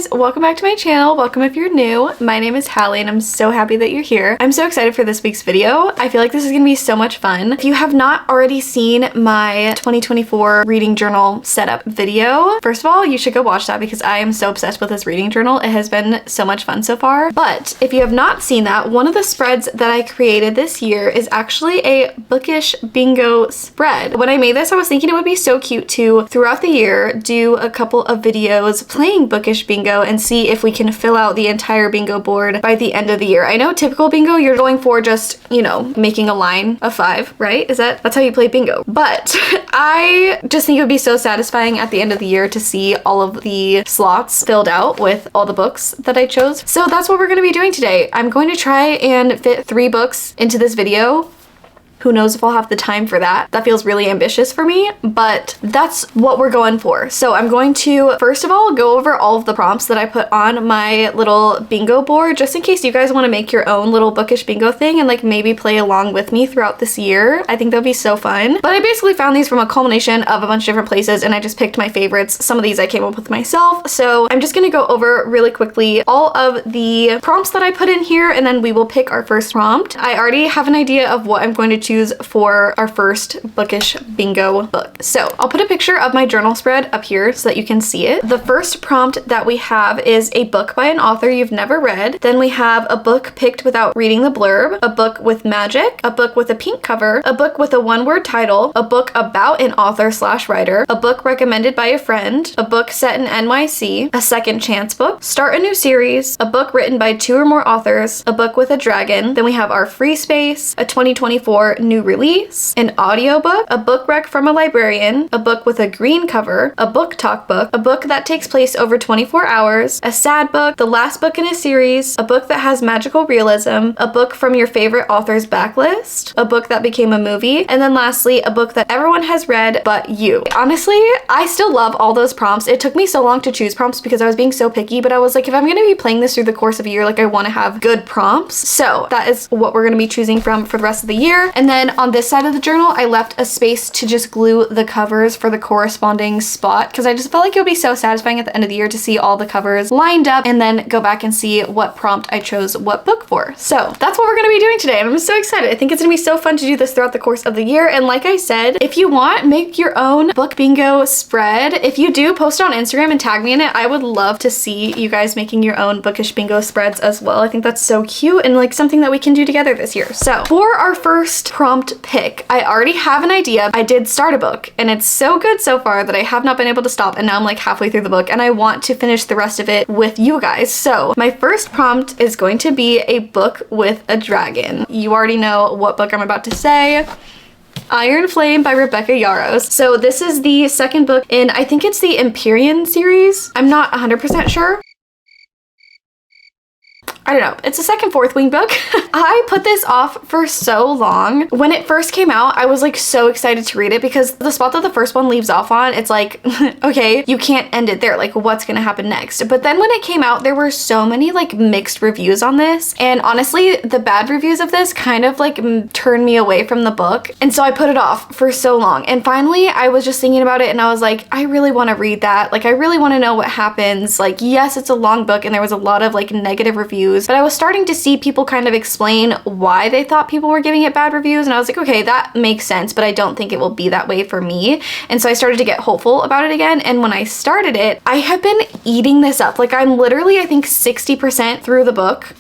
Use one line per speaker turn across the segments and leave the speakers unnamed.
guys, welcome back to my channel. Welcome if you're new. My name is Hallie and I'm so happy that you're here. I'm so excited for this week's video. I feel like this is gonna be so much fun. If you have not already seen my 2024 reading journal setup video, first of all, you should go watch that because I am so obsessed with this reading journal. It has been so much fun so far. But if you have not seen that, one of the spreads that I created this year is actually a bookish bingo spread. When I made this, I was thinking it would be so cute to, throughout the year, do a couple of videos playing bookish bingo and see if we can fill out the entire bingo board by the end of the year. I know typical bingo, you're going for just, you know, making a line of 5, right? That's how you play bingo. But I just think it would be so satisfying at the end of the year to see all of the slots filled out with all the books that I chose. So that's what we're going to be doing today. I'm going to try and fit 3 books into this video. Who knows if I'll have the time for that. That feels really ambitious for me, but that's what we're going for. So I'm going to, first of all, go over all of the prompts that I put on my little bingo board, just in case you guys want to make your own little bookish bingo thing and like maybe play along with me throughout this year. I think that'll be so fun. But I basically found these from a culmination of a bunch of different places and I just picked my favorites. Some of these I came up with myself. So I'm just gonna go over really quickly all of the prompts that I put in here and then we will pick our first prompt. I already have an idea of what I'm going to choose for our first bookish bingo book. So I'll put a picture of my journal spread up here so that you can see it. The first prompt that we have is a book by an author you've never read. Then we have a book picked without reading the blurb, a book with magic, a book with a pink cover, a book with a one-word title, a book about an author/writer, a book recommended by a friend, a book set in NYC, a second chance book, start a new series, a book written by 2 or more authors, a book with a dragon. Then we have our free space, a 2024 new release, an audiobook, a book rec from a librarian, a book with a green cover, a book talk book, a book that takes place over 24 hours, a sad book, the last book in a series, a book that has magical realism, a book from your favorite author's backlist, a book that became a movie, and then lastly, a book that everyone has read but you. Honestly, I still love all those prompts. It took me so long to choose prompts because I was being so picky, but I was like, if I'm gonna be playing this through the course of a year, like I want to have good prompts. So that is what we're gonna be choosing from for the rest of the year. And then on this side of the journal, I left a space to just glue the covers for the corresponding spot because I just felt like it would be so satisfying at the end of the year to see all the covers lined up and then go back and see what prompt I chose what book for. So that's what we're going to be doing today and I'm so excited. I think it's going to be so fun to do this throughout the course of the year. And like I said, if you want, make your own book bingo spread. If you do, post it on Instagram and tag me in it. I would love to see you guys making your own bookish bingo spreads as well. I think that's so cute and like something that we can do together this year. So for our first prompt pick, I already have an idea. I did start a book and it's so good so far that I have not been able to stop and now I'm like halfway through the book and I want to finish the rest of it with you guys. So my first prompt is going to be a book with a dragon. You already know what book I'm about to say. Iron Flame by Rebecca Yarros. So this is the second book in, I think it's the Empyrean series. I'm not 100% sure. I don't know. It's a second Fourth Wing book. I put this off for so long. When it first came out, I was like so excited to read it because the spot that the first one leaves off on, it's like, okay, you can't end it there. Like what's gonna happen next? But then when it came out, there were so many like mixed reviews on this. And honestly, the bad reviews of this kind of like turned me away from the book. And so I put it off for so long. And finally, I was just thinking about it and I was like, I really want to read that. Like I really want to know what happens. Like, yes, it's a long book and there was a lot of like negative reviews, but I was starting to see people kind of explain why they thought people were giving it bad reviews and I was like, okay, that makes sense, but I don't think it will be that way for me. And so I started to get hopeful about it again, and when I started it, I have been eating this up. Like I'm literally, I think 60% through the book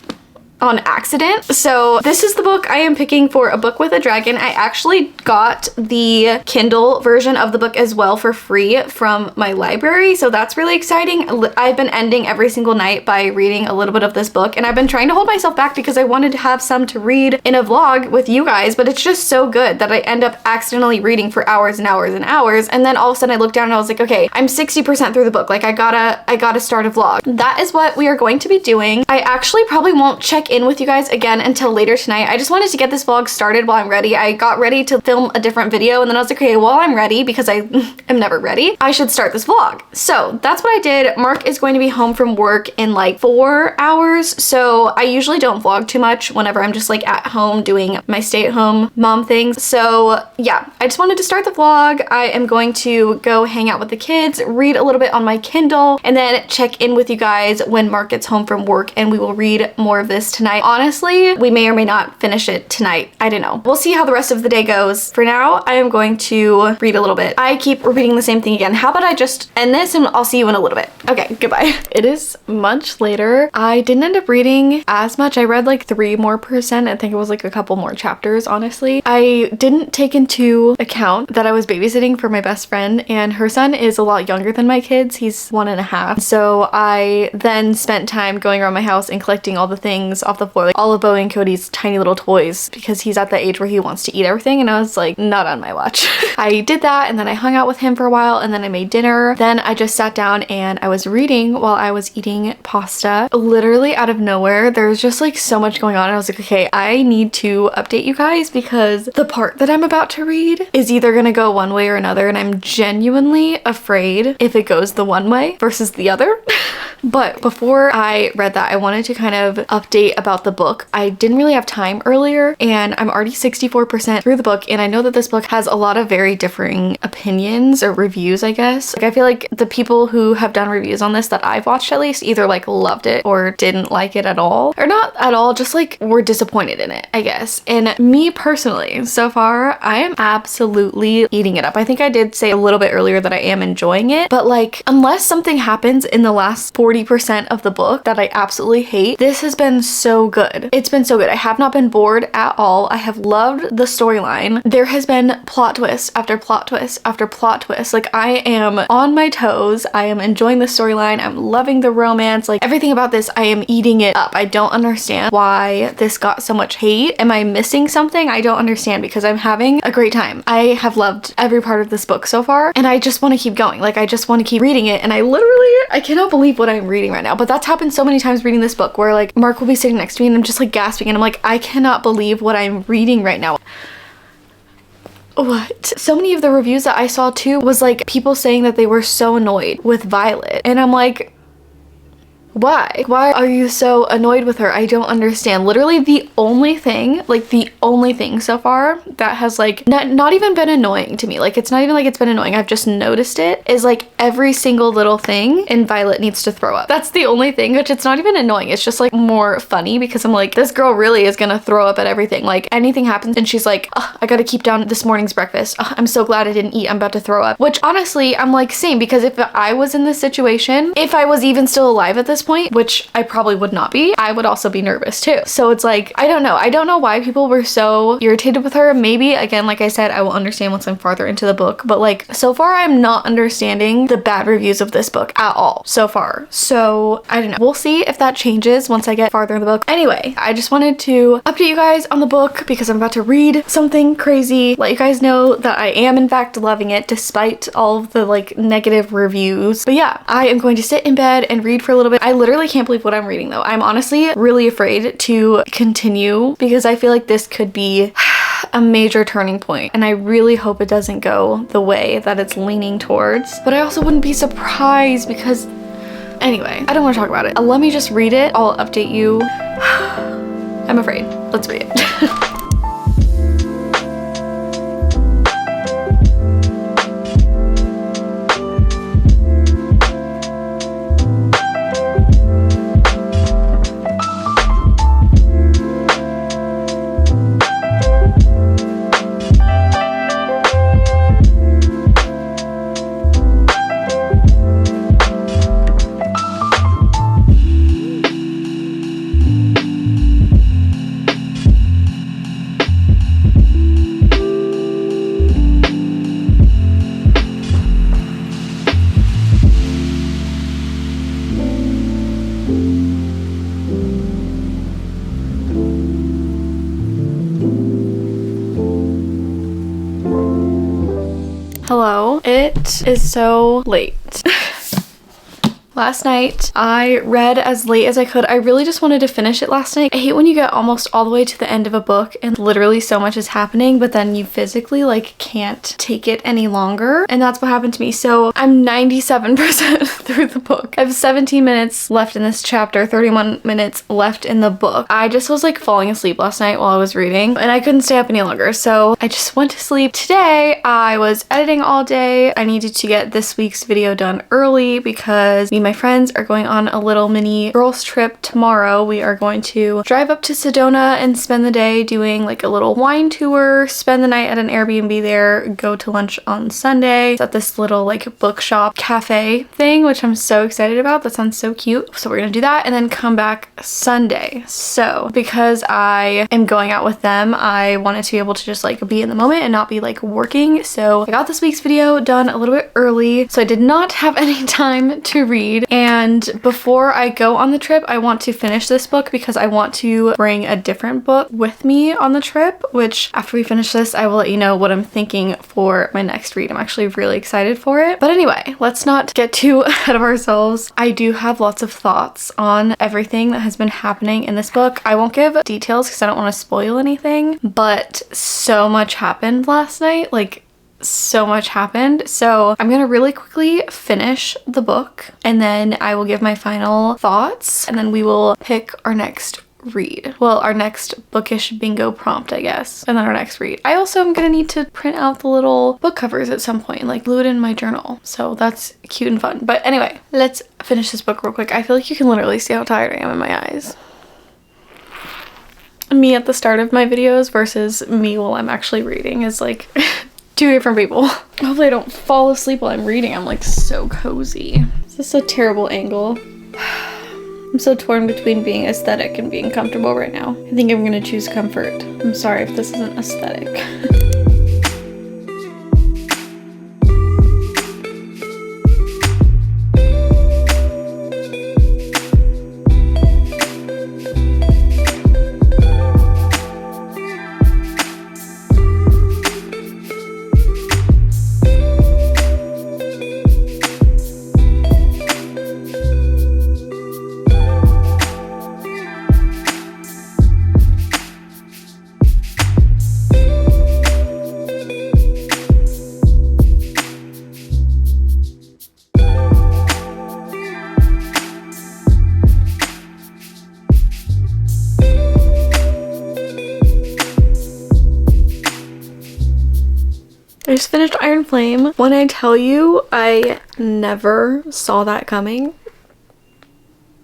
on accident. So this is the book I am picking for a book with a dragon. I actually got the Kindle version of the book as well for free from my library. So that's really exciting. I've been ending every single night by reading a little bit of this book and I've been trying to hold myself back because I wanted to have some to read in a vlog with you guys, but it's just so good that I end up accidentally reading for hours and hours and hours. And then all of a sudden I looked down and I was like, okay, I'm 60% through the book. Like I gotta start a vlog. That is what we are going to be doing. I actually probably won't check in with you guys again until later tonight. I just wanted to get this vlog started while I'm ready. I got ready to film a different video and then I was like, okay, while I'm ready, because I am never ready, I should start this vlog. So that's what I did. Mark is going to be home from work in like 4 hours. So I usually don't vlog too much whenever I'm just like at home doing my stay-at-home mom things. So yeah, I just wanted to start the vlog. I am going to go hang out with the kids, read a little bit on my Kindle, and then check in with you guys when Mark gets home from work, and we will read more of this tonight. Honestly, we may or may not finish it tonight. I don't know. We'll see how the rest of the day goes. For now, I am going to read a little bit. I keep repeating the same thing again. How about I just end this and I'll see you in a little bit. Okay, goodbye. It is much later. I didn't end up reading as much. I read like 3% more. I think it was like a couple more chapters, honestly. I didn't take into account that I was babysitting for my best friend, and her son is a lot younger than my kids. He's 1.5. So I then spent time going around my house and collecting all the things off the floor, like all of Bowie and Cody's tiny little toys, because he's at the age where he wants to eat everything, and I was like, not on my watch. I did that, and then I hung out with him for a while, and then I made dinner. Then I just sat down and I was reading while I was eating pasta. Literally out of nowhere, there's just like so much going on. I was like, okay, I need to update you guys because the part that I'm about to read is either gonna go one way or another, and I'm genuinely afraid if it goes the one way versus the other. But before I read that, I wanted to kind of update about the book. I didn't really have time earlier, and I'm already 64% through the book, and I know that this book has a lot of very differing opinions or reviews, I guess. Like, I feel like the people who have done reviews on this that I've watched at least either like loved it or didn't like it at all, or not at all, just like were disappointed in it, I guess. And me personally, so far, I am absolutely eating it up. I think I did say a little bit earlier that I am enjoying it, but like, unless something happens in the last 40% of the book that I absolutely hate, this has been so good. It's been so good. I have not been bored at all. I have loved the storyline. There has been plot twist after plot twist after plot twist. Like, I am on my toes. I am enjoying the storyline. I'm loving the romance. Like, everything about this, I am eating it up. I don't understand why this got so much hate. Am I missing something? I don't understand, because I'm having a great time. I have loved every part of this book so far, and I just want to keep going. Like, I just want to keep reading it, and I cannot believe what I'm reading right now. But that's happened so many times reading this book, where like Mark will be sitting next to me and I'm just like gasping, and I'm like, I cannot believe what I'm reading right now. What? So many of the reviews that I saw too was like people saying that they were so annoyed with Violet, and I'm like, why? Why are you so annoyed with her? I don't understand. Literally the only thing so far that has like not even been annoying to me, like it's not even like it's been annoying, I've just noticed it, is like every single little thing in Violet needs to throw up. That's the only thing, which it's not even annoying. It's just like more funny, because I'm like, this girl really is gonna throw up at everything. Like, anything happens and she's like, oh, I gotta keep down this morning's breakfast. Oh, I'm so glad I didn't eat. I'm about to throw up. Which honestly, I'm like, same, because if I was in this situation, if I was even still alive at this point, which I probably would not be, I would also be nervous too. So it's like, I don't know why people were so irritated with her. Maybe, again, like I said, I will understand once I'm farther into the book, but like, so far I'm not understanding the bad reviews of this book at all so far. So I don't know, we'll see if that changes once I get farther in the book. Anyway, I just wanted to update you guys on the book because I'm about to read something crazy, let you guys know that I am in fact loving it despite all of the like negative reviews. But yeah, I am going to sit in bed and read for a little bit. I literally can't believe what I'm reading though. I'm honestly really afraid to continue because I feel like this could be a major turning point, and I really hope it doesn't go the way that it's leaning towards. But I also wouldn't be surprised because, anyway, I don't want to talk about it. Let me just read it. I'll update you. I'm afraid. Let's read it. Hello, it is so late. Last night, I read as late as I could. I really just wanted to finish it last night. I hate when you get almost all the way to the end of a book and literally so much is happening, but then you physically like can't take it any longer. And that's what happened to me. So I'm 97% through the book. I have 17 minutes left in this chapter, 31 minutes left in the book. I just was like falling asleep last night while I was reading and I couldn't stay up any longer. So I just went to sleep. Today, I was editing all day. I needed to get this week's video done early because me and my friends are going on a little mini girls trip tomorrow. We are going to drive up to Sedona and spend the day doing like a little wine tour, spend the night at an Airbnb there, go to lunch on Sunday. It's at this little like bookshop cafe thing, which I'm so excited about. That sounds so cute. So we're gonna do that and then come back Sunday. So because I am going out with them, I wanted to be able to just like be in the moment and not be like working. So I got this week's video done a little bit early. So I did not have any time to read. And before I go on the trip, I want to finish this book because I want to bring a different book with me on the trip, which after we finish this, I will let you know what I'm thinking for my next read. I'm actually really excited for it. But anyway, let's not get too ahead of ourselves. I do have lots of thoughts on everything that has been happening in this book. I won't give details because I don't want to spoil anything, but so much happened last night. Like, so much happened. So I'm gonna really quickly finish the book and then I will give my final thoughts and then we will pick our next read. Well, our next bookish bingo prompt, I guess, and then our next read. I also am gonna need to print out the little book covers at some point and like glue it in my journal. So that's cute and fun. But anyway, let's finish this book real quick. I feel like you can literally see how tired I am in my eyes. Me at the start of my videos versus me while I'm actually reading is like two different people. Hopefully I don't fall asleep while I'm reading. I'm like so cozy. Is this a terrible angle? I'm so torn between being aesthetic and being comfortable right now. I think I'm gonna choose comfort. I'm sorry if this isn't aesthetic. I just finished Iron Flame. When I tell you, I never saw that coming.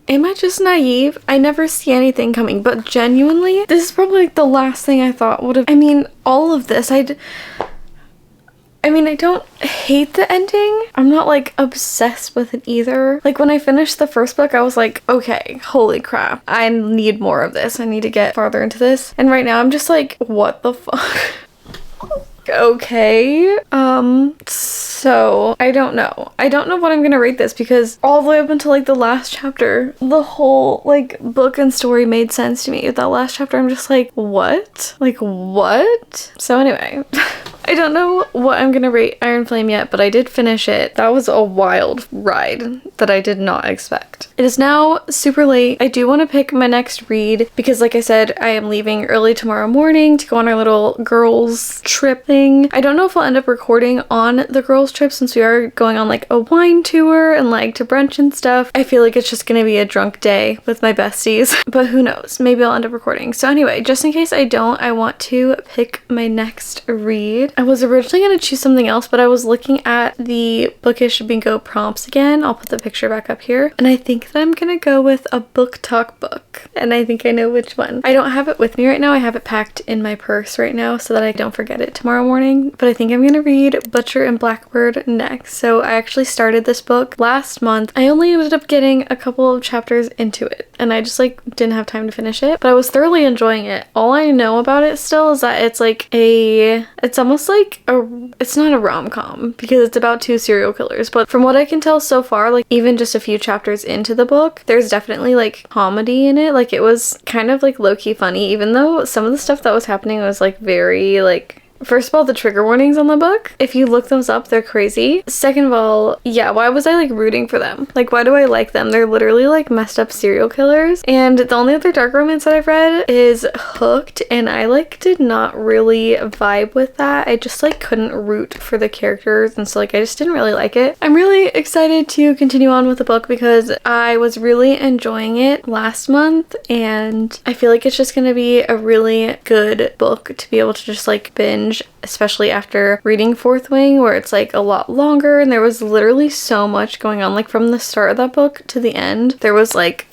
Am I just naive? I never see anything coming, but genuinely, this is probably like the last thing I thought would have, I mean, all of this, I don't hate the ending. I'm not like obsessed with it either. Like when I finished the first book, I was like, okay, holy crap. I need more of this. I need to get farther into this. And right now I'm just like, what the fuck? Okay, so I don't know what I'm gonna rate this because all the way up until like the last chapter, the whole like book and story made sense to me. With that last chapter, I'm just like, what? Like, what? So anyway, I don't know what I'm gonna rate Iron Flame yet, but I did finish it. That was a wild ride that I did not expect. It is now super late. I do want to pick my next read because like I said, I am leaving early tomorrow morning to go on our little girls trip thing. I don't know if I'll end up recording on the girls trip since we are going on like a wine tour and like to brunch and stuff. I feel like it's just gonna be a drunk day with my besties, but who knows? Maybe I'll end up recording. So anyway, just in case I don't, I want to pick my next read. I was originally gonna choose something else, but I was looking at the bookish bingo prompts again. I'll put the picture back up here. And I think that I'm gonna go with a book talk book. And I think I know which one. I don't have it with me right now. I have it packed in my purse right now so that I don't forget it tomorrow morning. But I think I'm gonna read Butcher and Blackbird next. So I actually started this book last month. I only ended up getting a couple of chapters into it and I just like didn't have time to finish it, but I was thoroughly enjoying it. All I know about it still is that it's like it's almost like it's not a rom-com because it's about two serial killers, but from what I can tell so far, like even just a few chapters into the book, there's definitely like comedy in it. Like it was kind of like low-key funny, even though some of the stuff that was happening was like very like First of all, the trigger warnings on the book, if you look those up, they're crazy. Second of all, yeah, why was I like rooting for them? Like, why do I like them? They're literally like messed up serial killers. And the only other dark romance that I've read is Hooked, and I like did not really vibe with that. I just like couldn't root for the characters, and so like I just didn't really like it. I'm really excited to continue on with the book because I was really enjoying it last month, and I feel like it's just gonna be a really good book to be able to just like binge, especially after reading Fourth Wing, where it's like a lot longer and there was literally so much going on. Like from the start of that book to the end, there was like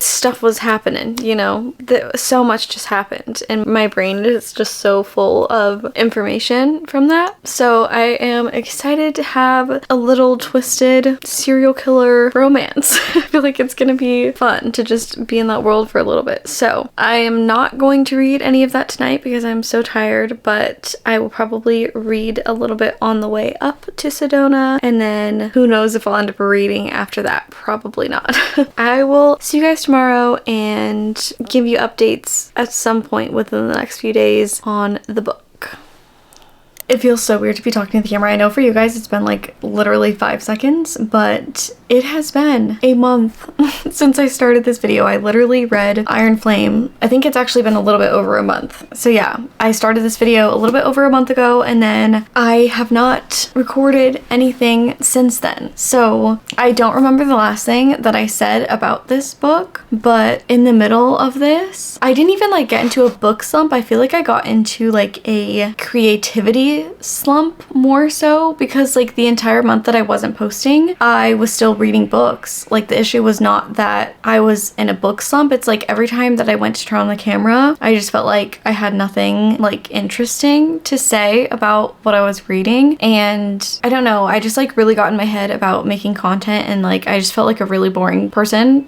stuff was happening, you know, so much just happened, and my brain is just so full of information from that. So I am excited to have a little twisted serial killer romance. I feel like it's gonna be fun to just be in that world for a little bit. So I am not going to read any of that tonight because I'm so tired, but I will probably read a little bit on the way up to Sedona, and then who knows if I'll end up reading after that. Probably not. I will see you guys tomorrow and give you updates at some point within the next few days on the book. It feels so weird to be talking to the camera. I know for you guys it's been like literally 5 seconds, but it has been a month since I started this video. I literally read Iron Flame. I think it's actually been a little bit over a month. So yeah, I started this video a little bit over a month ago, and then I have not recorded anything since then. So I don't remember the last thing that I said about this book, but in the middle of this, I didn't even like get into a book slump. I feel like I got into like a creativity slump more so, because like the entire month that I wasn't posting, I was still reading books. Like the issue was not that I was in a book slump. It's like every time that I went to turn on the camera, I just felt like I had nothing like interesting to say about what I was reading. And I don't know, I just like really got in my head about making content, and like I just felt like a really boring person.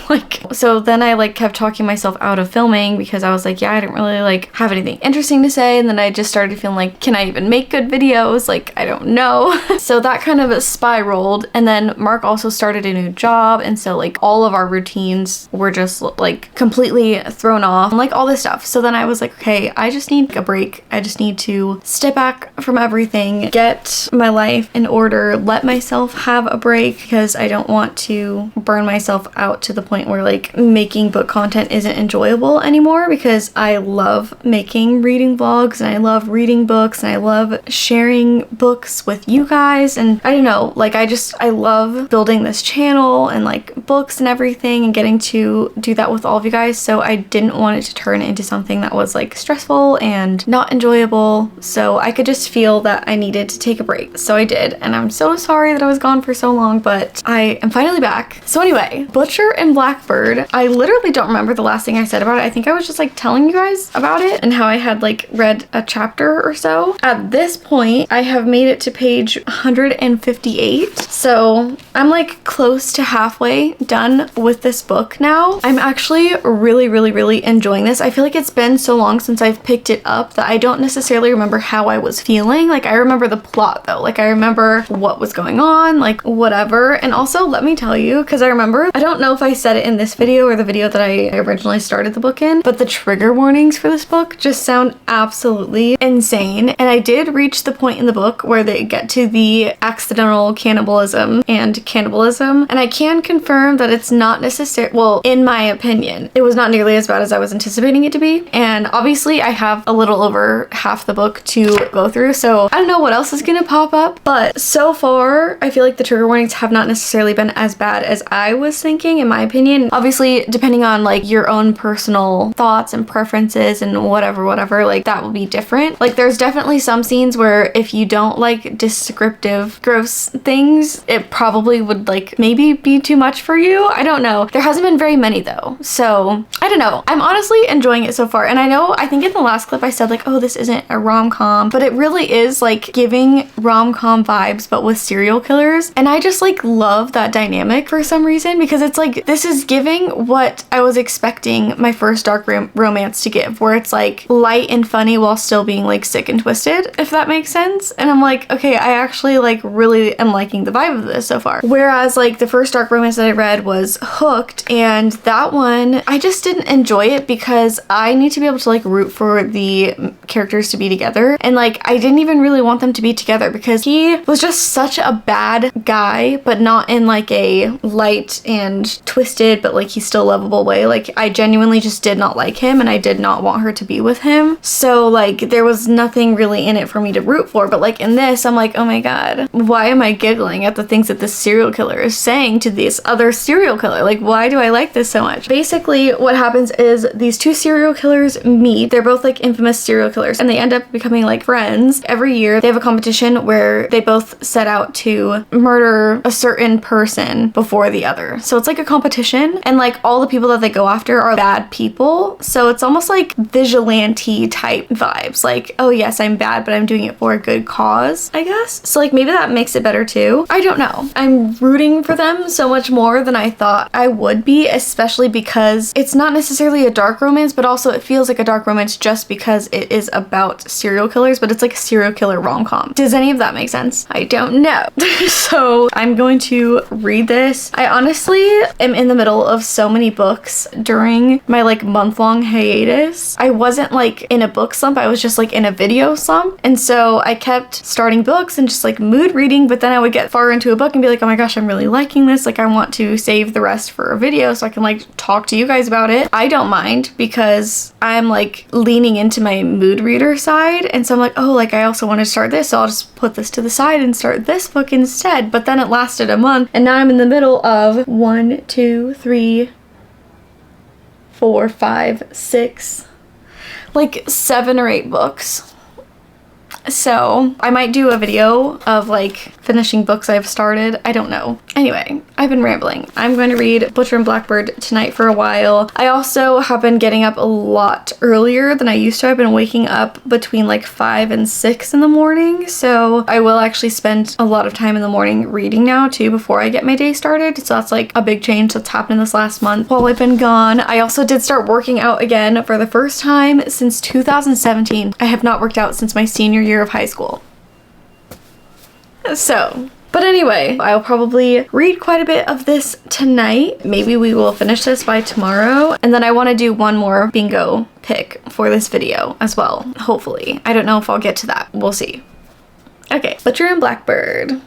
Like, so then I like kept talking myself out of filming because I was like, yeah, I didn't really like have anything interesting to say. And then I just started feeling like, can I even make good videos? Like, I don't know. So that kind of spiraled. And then Mark also started a new job, and so like all of our routines were just like completely thrown off, and like all this stuff. So then I was like, okay, I just need a break. I just need to step back from everything, get my life in order, let myself have a break, because I don't want to burn myself out to the point where like making book content isn't enjoyable anymore, because I love making reading vlogs, and I love reading books, and I love sharing books with you guys. And I don't know, like I love building this channel and like books and everything, and getting to do that with all of you guys. So I didn't want it to turn into something that was like stressful and not enjoyable. So I could just feel that I needed to take a break. So I did, and I'm so sorry that I was gone for so long, but I am finally back. So anyway, Butcher and Blackbird, I literally don't remember the last thing I said about it. I think I was just like telling you guys about it and how I had like read a chapter or so. At this point, I have made it to page 158. So I'm like close to halfway done with this book now. I'm actually really enjoying this. I feel like it's been so long since I've picked it up that I don't necessarily remember how I was feeling. Like I remember the plot though. Like I remember what was going on, like whatever. And also let me tell you, because I remember, I don't know if I said it in this video or the video that I originally started the book in, but the trigger warnings for this book just sound absolutely insane. And I did reach the point in the book where they get to the accidental cannibalism and cannibalism, and I can confirm that it's not necessary, well, in my opinion, it was not nearly as bad as I was anticipating it to be. And obviously I have a little over half the book to go through, so I don't know what else is gonna pop up, but so far I feel like the trigger warnings have not necessarily been as bad as I was thinking, in my opinion. Obviously, depending on like your own personal thoughts and preferences and whatever, like that will be different. Like there's definitely some scenes where if you don't like descriptive gross things, it probably would like maybe be too much for you. I don't know. There hasn't been very many though, so I don't know. I'm honestly enjoying it so far. And I think in the last clip I said like, oh, this isn't a rom-com, but it really is like giving rom-com vibes but with serial killers. And I just like love that dynamic for some reason, because it's like this is giving what I was expecting my first dark romance to give, where it's like light and funny while still being like sick and twisted, if that makes sense. And I'm like, okay, I actually like really am liking the vibe of this so far. Where Whereas like the first dark romance that I read was Hooked, and that one I just didn't enjoy it because I need to be able to like root for the characters to be together, and like I didn't even really want them to be together because he was just such a bad guy, but not in like a light and twisted but like he's still lovable way. Like I genuinely just did not like him and I did not want her to be with him, so like there was nothing really in it for me to root for. But like in this I'm like, oh my god, why am I giggling at the things that this serial killer is saying to this other serial killer? Like why do I like this so much? Basically what happens is these two serial killers meet. They're both like infamous serial killers and they end up becoming like friends. Every year they have a competition where they both set out to murder a certain person before the other. So it's like a competition, and like all the people that they go after are bad people, so it's almost like vigilante type vibes. Like, oh yes, I'm bad but I'm doing it for a good cause, I guess. So like maybe that makes it better too. I don't know. I'm rooting for them so much more than I thought I would be, especially because it's not necessarily a dark romance, but also it feels like a dark romance just because it is about serial killers, but it's like a serial killer rom-com. Does any of that make sense? I don't know. So I'm going to read this. I honestly am in the middle of so many books during my like month-long hiatus. I wasn't like in a book slump, I was just like in a video slump, and so I kept starting books and just like mood reading, but then I would get far into a book and be like, oh my gosh, I'm really liking this, like I want to save the rest for a video so I can like talk to you guys about it. I don't mind because I'm like leaning into my mood reader side, and so I'm like, oh, like I also want to start this, so I'll just put this to the side and start this book instead. But then it lasted a month and now I'm in the middle of 1, 2, 3, 4, 5, 6, like 7 or 8 books. So I might do a video of like finishing books I've started. I don't know. Anyway, I've been rambling. I'm going to read Butcher and Blackbird tonight for a while. I also have been getting up a lot earlier than I used to. I've been waking up between like 5 and 6 in the morning. So I will actually spend a lot of time in the morning reading now too before I get my day started. So that's like a big change that's happened this last month while I've been gone. I also did start working out again for the first time since 2017. I have not worked out since my senior year of high school. So, but anyway, I'll probably read quite a bit of this tonight. Maybe we will finish this by tomorrow. And then I want to do one more bingo pick for this video as well, hopefully. I don't know if I'll get to that. We'll see. Okay, Butcher and Blackbird.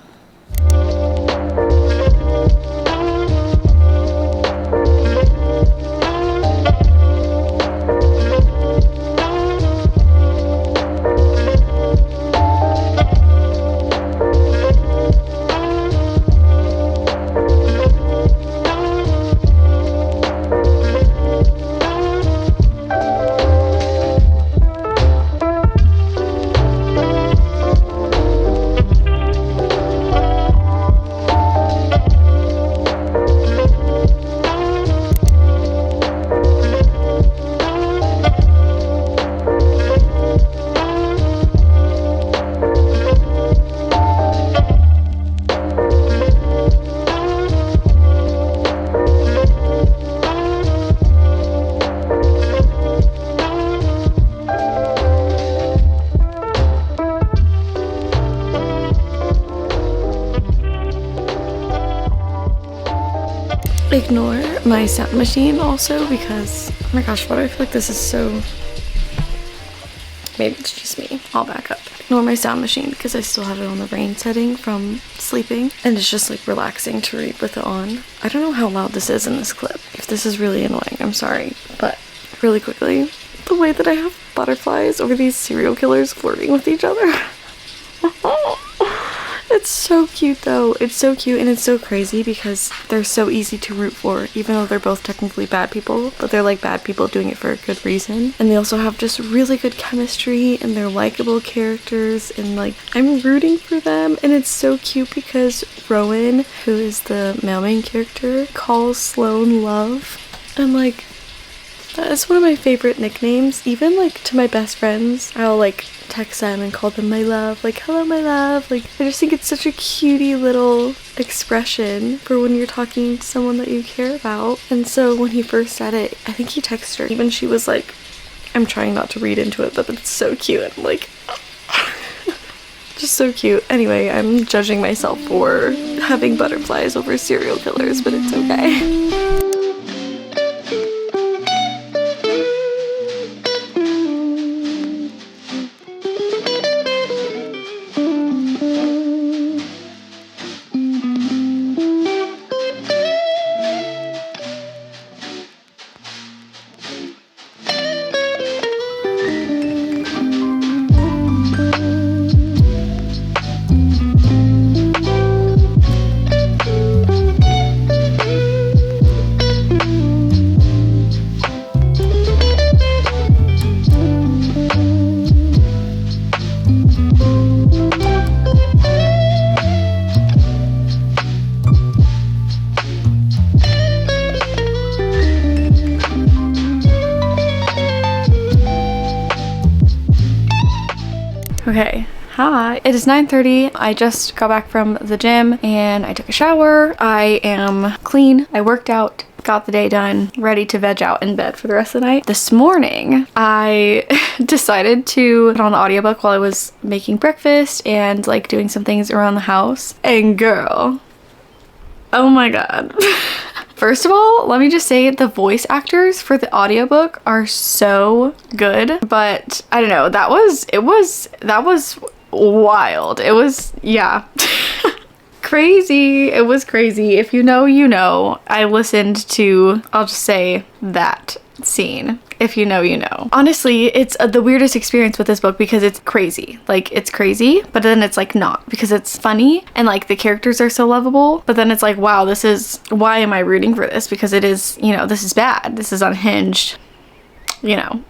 Ignore my sound machine also because, oh my gosh, why do I feel like this is so, maybe it's just me. I'll back up. Ignore my sound machine because I still have it on the rain setting from sleeping, and it's just like relaxing to read with it on. I don't know how loud this is in this clip. If this is really annoying, I'm sorry, but really quickly, the way that I have butterflies over these serial killers flirting with each other. It's so cute though. It's so cute, and it's so crazy because they're so easy to root for, even though they're both technically bad people, but they're like bad people doing it for a good reason. And they also have just really good chemistry, and they're likable characters, and like I'm rooting for them. And it's so cute because Rowan, who is the male main character, calls Sloane Love, and like that is one of my favorite nicknames. Even like to my best friends, I'll like text them and call them my love, like hello my love. Like I just think it's such a cutie little expression for when you're talking to someone that you care about. And so when he first said it, I think he texted her, even she was like, I'm trying not to read into it, but it's so cute. I'm like Just so cute. Anyway, I'm judging myself for having butterflies over serial killers, but it's okay. Okay, hi. It is 9:30. I just got back from the gym and I took a shower. I am clean. I worked out, got the day done, ready to veg out in bed for the rest of the night. This morning, I decided to put on the audiobook while I was making breakfast and like doing some things around the house. And girl, oh my god. First of all, let me just say the voice actors for the audiobook are so good, but I don't know, that was wild. It was, yeah. Crazy. It was crazy. If you know, you know. I listened to, I'll just say, that scene. If you know, you know. Honestly, it's the weirdest experience with this book because it's crazy. Like, it's crazy, but then it's like not, because it's funny and like the characters are so lovable, but then it's like, wow, this is, why am I rooting for this? Because it is, you know, this is bad. This is unhinged, you know.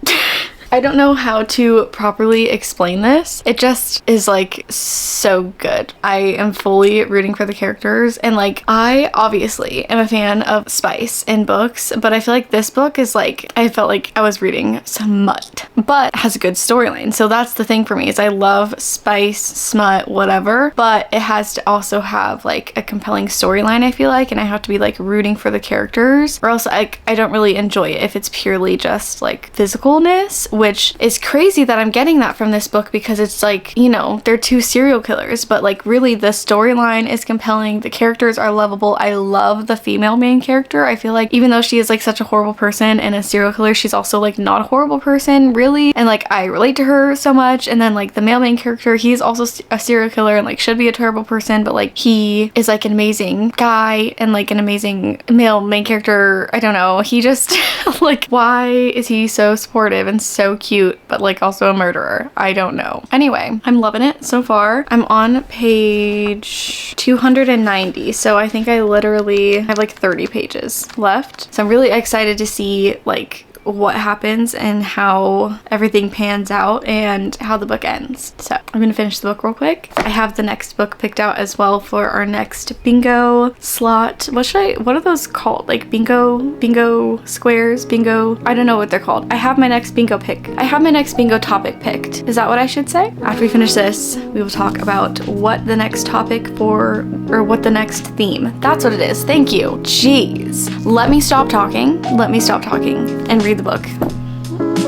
I don't know how to properly explain this. It just is like so good. I am fully rooting for the characters, and like I obviously am a fan of spice in books, but I feel like this book is like, I felt like I was reading smut, but has a good storyline. So that's the thing for me, is I love spice, smut, whatever, but it has to also have like a compelling storyline, I feel like, and I have to be like rooting for the characters, or else I don't really enjoy it if it's purely just like physicalness, which is crazy that I'm getting that from this book, because it's like, you know, they're two serial killers, but like really the storyline is compelling, the characters are lovable. I love the female main character. I feel like even though she is like such a horrible person and a serial killer, she's also like not a horrible person really, and like I relate to her so much. And then like the male main character, he's also a serial killer and like should be a terrible person, but like he is like an amazing guy and like an amazing male main character. I don't know, he just like, why is he so supportive and so cute, but like also a murderer? I don't know. Anyway, I'm loving it so far. I'm on page 290, so I think I literally have like 30 pages left. So I'm really excited to see like what happens and how everything pans out and how the book ends. So I'm gonna finish the book real quick. I have the next book picked out as well for our next bingo slot. What are those called? Like bingo squares, bingo, I don't know what they're called. I have my next bingo topic picked. Is that what I should say? After we finish this, we will talk about what the next topic for, or what the next theme. That's what it is. Thank you. Jeez. Let me stop talking and read the book.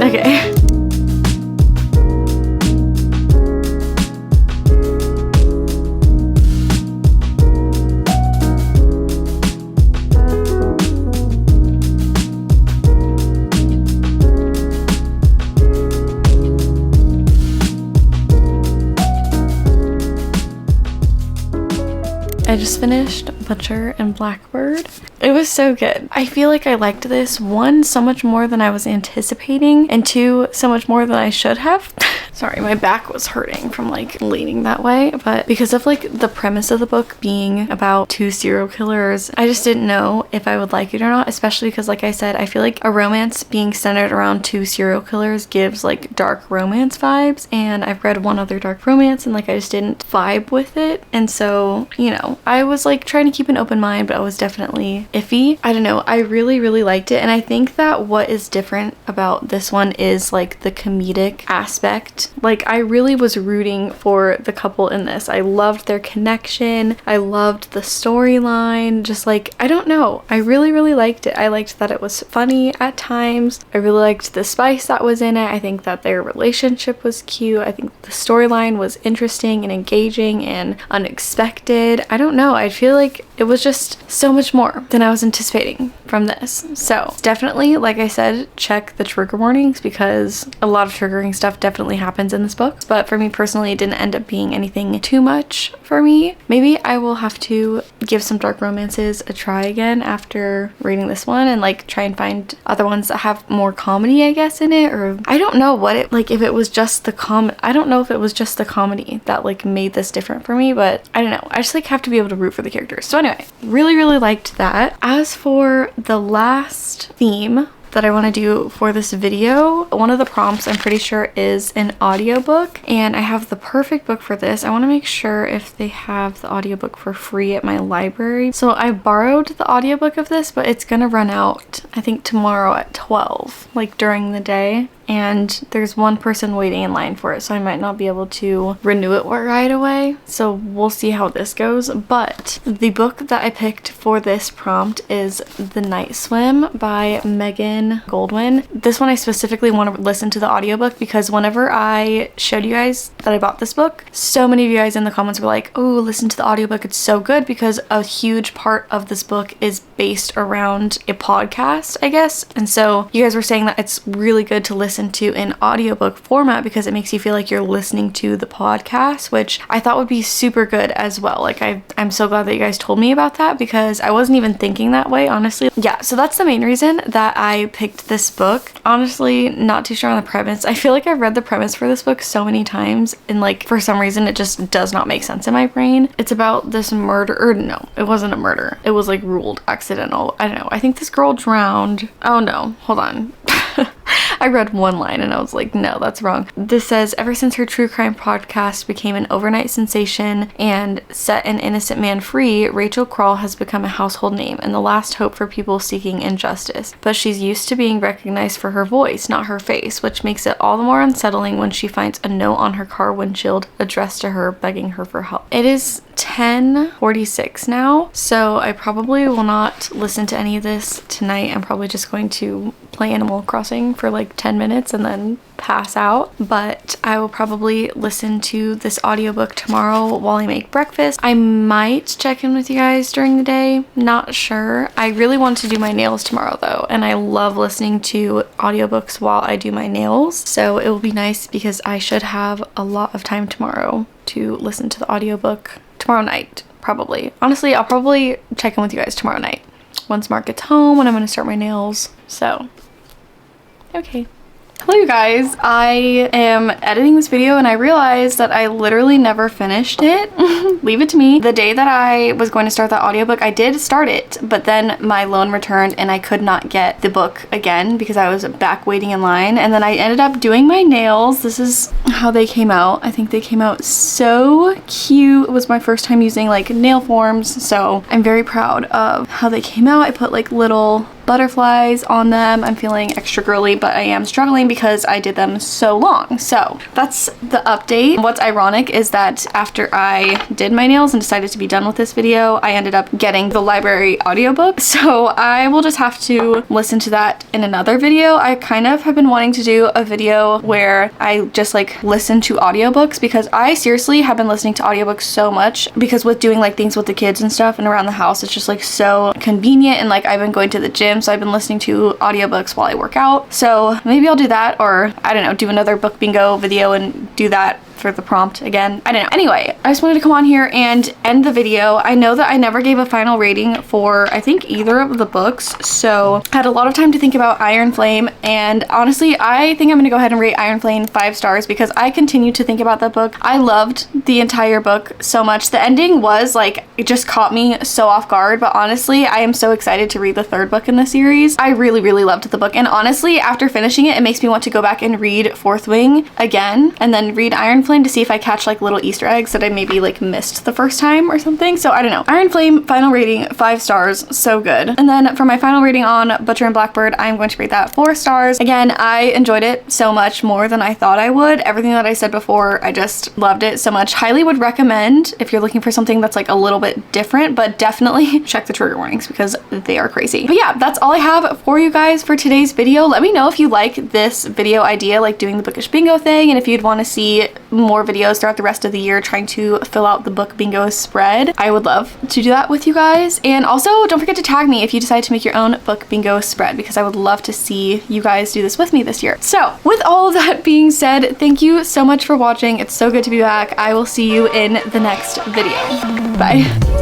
Okay. I just finished Butcher and Blackbird. It was so good. I feel like I liked this, one, so much more than I was anticipating, and two, so much more than I should have. Sorry, my back was hurting from like leaning that way, but because of like the premise of the book being about two serial killers, I just didn't know if I would like it or not, especially because like I said, I feel like a romance being centered around two serial killers gives like dark romance vibes, and I've read one other dark romance and like I just didn't vibe with it, and so, you know, I was like trying to keep an open mind, but I was definitely iffy. I don't know, I really liked it, and I think that what is different about this one is like the comedic aspect and like I really was rooting for the couple in this. I loved their connection. I loved the storyline. Just like, I don't know, I really liked it. I liked that it was funny at times. I really liked the spice that was in it. I think that their relationship was cute. I think the storyline was interesting and engaging and unexpected. I don't know, I feel like it was just so much more than I was anticipating from this. So definitely, like I said, check the trigger warnings because a lot of triggering stuff definitely happens in this book. But for me personally, it didn't end up being anything too much for me. Maybe I will have to give some dark romances a try again after reading this one and like try and find other ones that have more comedy, I guess, in it. Or I don't know what it, like if it was just the I don't know if it was just the comedy that like made this different for me, but I don't know. I just like have to be able to root for the characters. So anyway, really liked that. As for the last theme that I want to do for this video, one of the prompts I'm pretty sure is an audiobook, and I have the perfect book for this. I want to make sure if they have the audiobook for free at my library. So I borrowed the audiobook of this, but it's gonna run out I think tomorrow at 12, like during the day. And there's one person waiting in line for it, so I might not be able to renew it right away. So we'll see how this goes. But the book that I picked for this prompt is The Night Swim by Megan Goldwyn. This one I specifically want to listen to the audiobook because whenever I showed you guys that I bought this book, so many of you guys in the comments were like, oh, listen to the audiobook, it's so good, because a huge part of this book is based around a podcast, I guess. And so you guys were saying that it's really good to listen to in audiobook format because it makes you feel like you're listening to the podcast, which I thought would be super good as well. Like I'm so glad that you guys told me about that because I wasn't even thinking that way, honestly. Yeah, so that's the main reason that I picked this book. Honestly, not too sure on the premise. I feel like I've read the premise for this book so many times and like for some reason it just does not make sense in my brain. It's about this murder, or no, it wasn't a murder. It was like ruled accidental. I don't know. I think this girl drowned. Oh no, hold on. I read one line and I was like, no, that's wrong. This says, ever since her true crime podcast became an overnight sensation and set an innocent man free, Rachel Kroll has become a household name and the last hope for people seeking injustice. But she's used to being recognized for her voice, not her face, which makes it all the more unsettling when she finds a note on her car windshield addressed to her, begging her for help. It is 10:46 now, so I probably will not listen to any of this tonight. I'm probably just going to play Animal Crossing for like 10 minutes and then pass out, but I will probably listen to this audiobook tomorrow while I make breakfast. I might check in with you guys during the day, not sure. I really want to do my nails tomorrow though, and I love listening to audiobooks while I do my nails, so it will be nice because I should have a lot of time tomorrow to listen to the audiobook tomorrow night, probably. Honestly, I'll probably check in with you guys tomorrow night once Mark gets home when I'm gonna start my nails. So okay. Hello you guys, I am editing this video and I realized that I literally never finished it. Leave it to me. The day that I was going to start that audiobook, I did start it, but then my loan returned and I could not get the book again because I was back waiting in line, and then I ended up doing my nails. This is how they came out. I think they came out so cute. It was my first time using like nail forms, so I'm very proud of how they came out. I put like little butterflies on them. I'm feeling extra girly, but I am struggling because I did them so long. So that's the update. What's ironic is that after I did my nails and decided to be done with this video, I ended up getting the library audiobook. So I will just have to listen to that in another video. I kind of have been wanting to do a video where I just like listen to audiobooks because I seriously have been listening to audiobooks so much because with doing like things with the kids and stuff and around the house, it's just like so convenient, and like I've been going to the gym, so I've been listening to audiobooks while I work out. So maybe I'll do that, or I don't know, do another book bingo video and do that for the prompt again. I don't know. Anyway, I just wanted to come on here and end the video. I know that I never gave a final rating for I think either of the books, so I had a lot of time to think about Iron Flame, and honestly I think I'm gonna go ahead and rate Iron Flame 5 stars because I continue to think about that book. I loved the entire book so much. The ending was like, it just caught me so off guard, but honestly I am so excited to read the third book in the series. I really loved the book, and honestly after finishing it, it makes me want to go back and read Fourth Wing again and then read Iron Flame to see if I catch like little Easter eggs that I maybe like missed the first time or something. So I don't know. Iron Flame, final rating 5 stars, so good. And then for my final rating on Butcher and Blackbird, I'm going to rate that 4 stars. Again, I enjoyed it so much more than I thought I would. Everything that I said before, I just loved it so much. Highly would recommend if you're looking for something that's like a little bit different, but definitely check the trigger warnings because they are crazy. But yeah, that's all I have for you guys for today's video. Let me know if you like this video idea, like doing the bookish bingo thing, and if you'd want to see more videos throughout the rest of the year trying to fill out the book bingo spread. I would love to do that with you guys. And also don't forget to tag me if you decide to make your own book bingo spread, because I would love to see you guys do this with me this year. So with all of that being said, thank you so much for watching. It's so good to be back. I will see you in the next video. Bye.